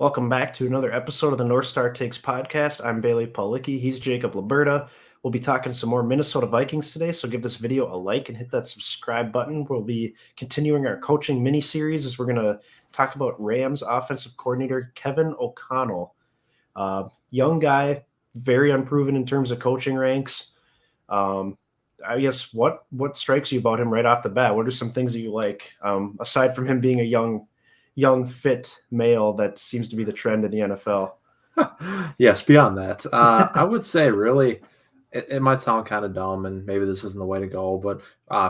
Welcome back to another episode of the North Star Takes podcast. I'm Bailey Paulicki. He's Jacob Liberta. We'll be talking some more Minnesota Vikings today, so give this video a like and hit that subscribe button. We'll be continuing our coaching mini-series as we're going to talk about Rams offensive coordinator Kevin O'Connell. Young guy, very unproven in terms of coaching ranks. I guess what strikes you about him right off the bat? What are some things that you like, aside from him being a young, fit male that seems to be the trend in the NFL? Yes, beyond that, I would say really it might sound kind of dumb, and maybe this isn't the way to go, but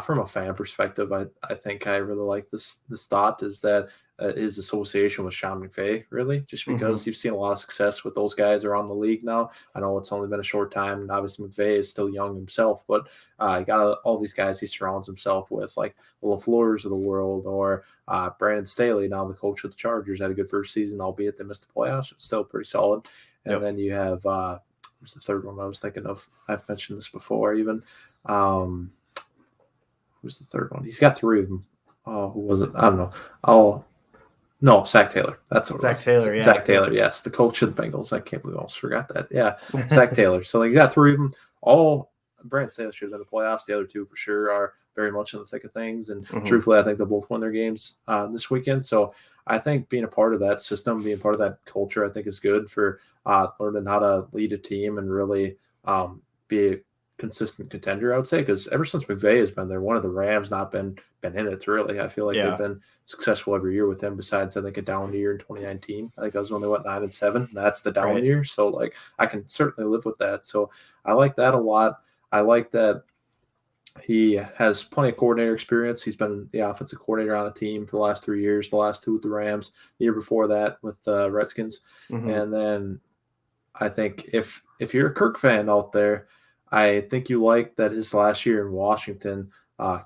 from a fan perspective, I think I really like this thought is that his association with Sean McVay, really, just because you've seen a lot of success with those guys around the league now. I know it's only been a short time, and obviously McVay is still young himself, but he got all these guys he surrounds himself with, like the LaFleurs of the world, or Brandon Staley, now the coach of the Chargers, had a good first season, albeit they missed the playoffs. It's still pretty solid. And then you have who's the third one I was thinking of? I've mentioned this before, even. Who's the third one? He's got three of them. Oh, who was it? I don't know. No, Zach Taylor. That's what Zach Taylor, yeah. Zach Taylor, yes. The coach of the Bengals. I can't believe I almost forgot that. Yeah, Zach Taylor. So you got three of them. All Brandon Staley should have been in the playoffs. The other two for sure are very much in the thick of things. And truthfully, I think they'll both win their games this weekend. So I think being a part of that system, being part of that culture, I think is good for learning how to lead a team and really be a consistent contender, I would say, because ever since McVay has been there, one of the Rams not been in it, really. I feel like they've been successful every year with him, besides I think a down year in 2019. I think that was when they went 9-7. That's the down year. So like I can certainly live with that. So I like that a lot. I like that he has plenty of coordinator experience. He's been the offensive coordinator on a team for the last 3 years, the last two with the Rams, the year before that with the Redskins. And then I think if you're a Kirk fan out there, I think you like that his last year in Washington,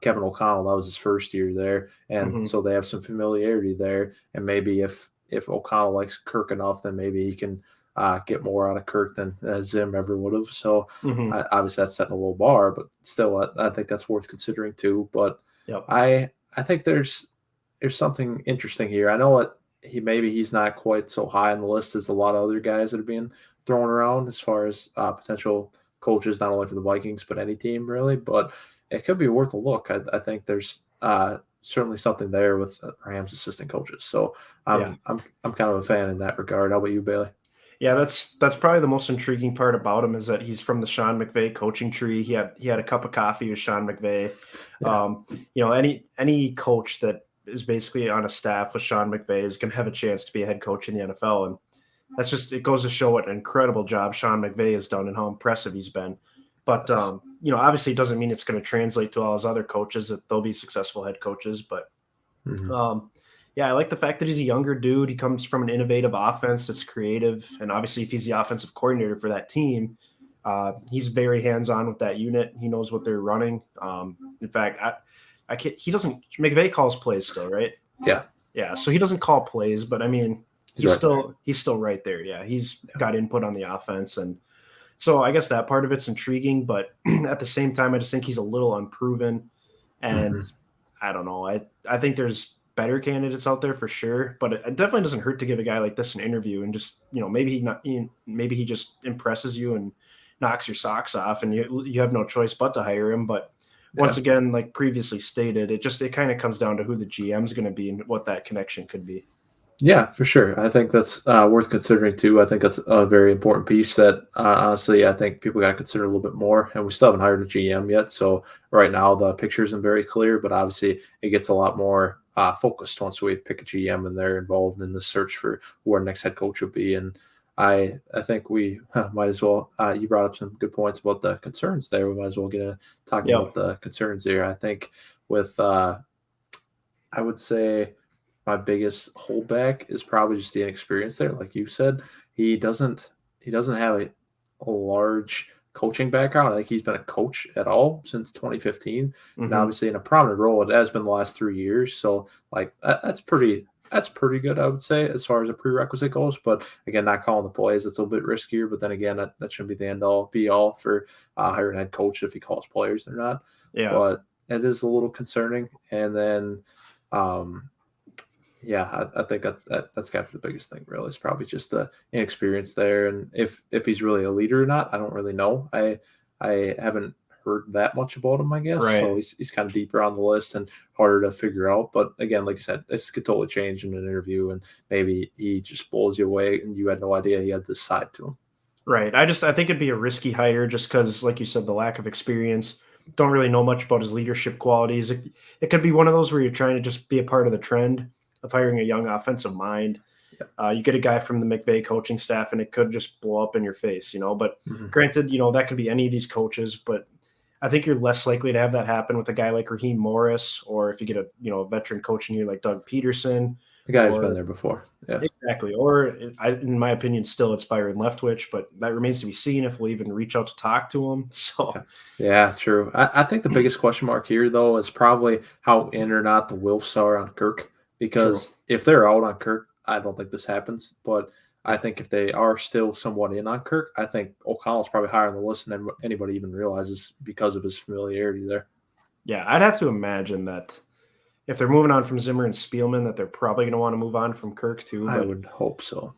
Kevin O'Connell, that was his first year there. And so they have some familiarity there. And maybe if O'Connell likes Kirk enough, then maybe he can get more out of Kirk than Zim ever would have. So obviously that's setting a low bar, but still I think that's worth considering too. But I think there's something interesting here. I know he's not quite so high on the list as a lot of other guys that are being thrown around as far as potential coaches, not only for the Vikings but any team really. But it could be worth a look. I think there's certainly something there with Rams assistant coaches. So I'm kind of a fan in that regard. How about you, Bailey? Yeah, that's probably the most intriguing part about him is that he's from the Sean McVay coaching tree. He had a cup of coffee with Sean McVay. Any coach that is basically on a staff with Sean McVay is going to have a chance to be a head coach in the NFL, and it goes to show what an incredible job Sean McVay has done and how impressive he's been. But obviously, it doesn't mean it's going to translate to all his other coaches that they'll be successful head coaches. But I like the fact that he's a younger dude. He comes from an innovative offense that's creative. And obviously, if he's the offensive coordinator for that team, he's very hands-on with that unit. He knows what they're running. In fact, McVay calls plays still, right? Yeah. Yeah. So he doesn't call plays, but I mean, he's still right there. Yeah. He's got input on the offense. And so I guess that part of it's intriguing, but at the same time, I just think he's a little unproven. And I don't know. I think there's better candidates out there for sure, but it definitely doesn't hurt to give a guy like this an interview and just, maybe he just impresses you and knocks your socks off and you have no choice but to hire him. But once again, like previously stated, it kind of comes down to who the GM is going to be and what that connection could be. Yeah, for sure. I think that's worth considering too. I think that's a very important piece that honestly, I think people got to consider a little bit more. And we still haven't hired a GM yet. So right now the picture isn't very clear, but obviously it gets a lot more focused once we pick a GM and they're involved in the search for who our next head coach would be. And I think we might as well, you brought up some good points about the concerns there. We might as well get talking about the concerns here. I think with, I would say, my biggest holdback is probably just the inexperience there. Like you said, he doesn't have a large coaching background. I think he's been a coach at all since 2015, and obviously in a prominent role. It has been the last 3 years. So like that's pretty good, I would say, as far as a prerequisite goes. But again, not calling the plays, it's a little bit riskier. But then again, that shouldn't be the end all be all for hiring a head coach if he calls players or not. Yeah. But it is a little concerning. And then Yeah, I think that's got to be the biggest thing. Really, it's probably just the inexperience there, and if he's really a leader or not, I don't really know. I haven't heard that much about him, I guess. Right. So he's kind of deeper on the list and harder to figure out. But again, like you said, this could totally change in an interview, and maybe he just blows you away, and you had no idea he had this side to him. Right. I think it'd be a risky hire just because, like you said, the lack of experience. Don't really know much about his leadership qualities. It could be one of those where you're trying to just be a part of the trend of hiring a young offensive mind. Yeah. You get a guy from the McVay coaching staff, and it could just blow up in your face, you know. But Mhm. granted, you know that could be any of these coaches. But I think you're less likely to have that happen with a guy like Raheem Morris, or if you get a veteran coach in here like Doug Peterson, The guy who's been or there before. Yeah. exactly. Or in my opinion, still it's Byron Leftwich, but that remains to be seen if we'll even reach out to talk to him. So Yeah, true. I think the biggest question mark here, though, is probably how in or not the Wilfs are on Kirk. true. Because if they're out on Kirk, I don't think this happens. But I think if they are still somewhat in on Kirk, I think O'Connell's probably higher on the list than anybody even realizes because of his familiarity there. Yeah, I'd have to imagine that if they're moving on from Zimmer and Spielman, that they're probably going to want to move on from Kirk too. I But would hope so.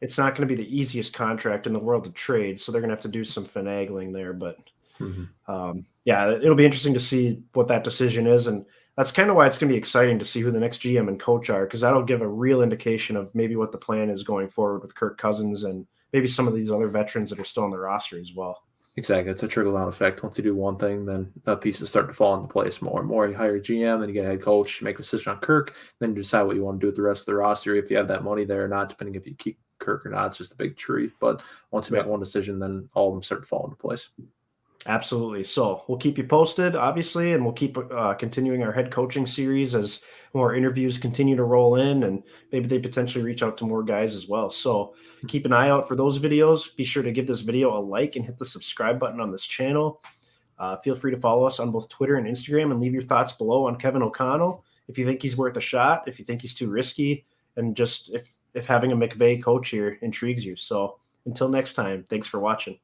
it's not going to be the easiest contract in the world to trade, so they're going to have to do some finagling there. But Mhm. yeah, it'll be interesting to see what that decision is, and that's kind of why it's going to be exciting to see who the next GM and coach are, because that'll give a real indication of maybe what the plan is going forward with Kirk Cousins and maybe some of these other veterans that are still on the roster as well. Exactly. It's a trickle down effect. Once you do one thing, then the pieces start to fall into place more and more. You hire a GM, then you get a head coach, you make a decision on Kirk, then you decide what you want to do with the rest of the roster, if you have that money there or not, depending if you keep Kirk or not. It's just a big tree. But once you make Yep. one decision, then all of them start to fall into place. Absolutely. So we'll keep you posted, obviously, and we'll keep continuing our head coaching series as more interviews continue to roll in, and maybe they potentially reach out to more guys as well. So keep an eye out for those videos. Be sure to give this video a like and hit the subscribe button on this channel. Feel free to follow us on both Twitter and Instagram and leave your thoughts below on Kevin O'Connell. If you think he's worth a shot, if you think he's too risky, and just if having a McVay coach here intrigues you. So until next time, thanks for watching.